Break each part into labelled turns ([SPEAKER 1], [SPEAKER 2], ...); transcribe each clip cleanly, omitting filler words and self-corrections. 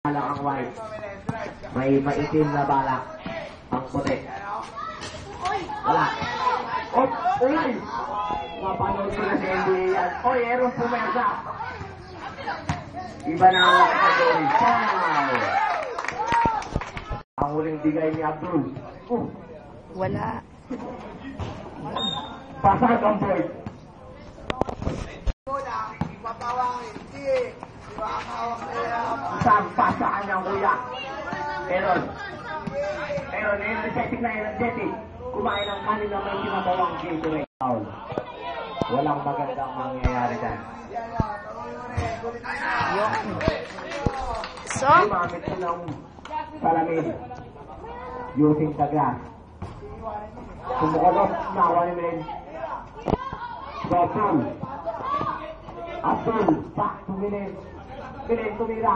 [SPEAKER 1] Balak ang white. May maitim na balak. Ang puti. Wala. Oh, ulay! Mapanood ko na sa NBA yan. Oy, Aaron pumersa. Iba na ang kategory. Foul! Ang huling bigay ni Abdul.
[SPEAKER 2] Wala.
[SPEAKER 1] Pasag ang board. Isang pasaan ng kuya. Aaron, energetic na energetic. Kumain ng kanin na may sinabawang Gatorade. Foul. Walang magandang mangyayari dyan.
[SPEAKER 2] So?
[SPEAKER 1] Gumamit ko ng salamin. Using the glass. Sumukulot. Nawa ni Milen. Abdul. Abdul. Back to Milen. Milen tumira.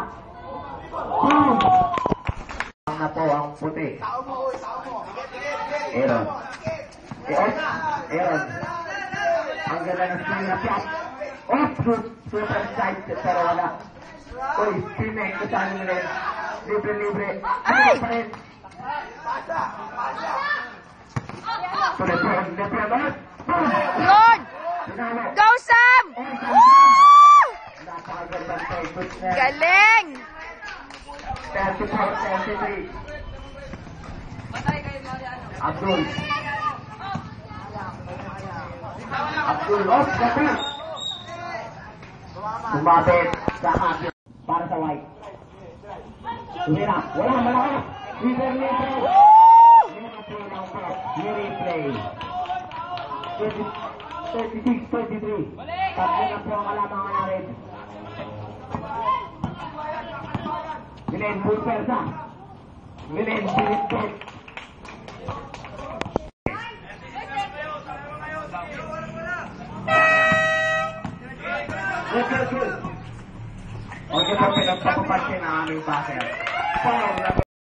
[SPEAKER 1] Boom! Ang na po ang puti. Aaron. Aaron. Ang ganda ng swing na shot. Super side. Pero wala. Uy, teammate. Kasama nyo rin. Libre. Ano pa rin? Tuloy.
[SPEAKER 2] Yun! Go, Sam! Woo! Galing!
[SPEAKER 1] 34-33. Abdul. Off the field. Sumabit sa akin para sa white. Tumira. Wala, malakas. Libre. Replay. 36-23. Tatlo na po ang kalamangan natin. Milen, full persa. Milen, pinipit. Good. Okay po, pinagpapapansin ang aming baser.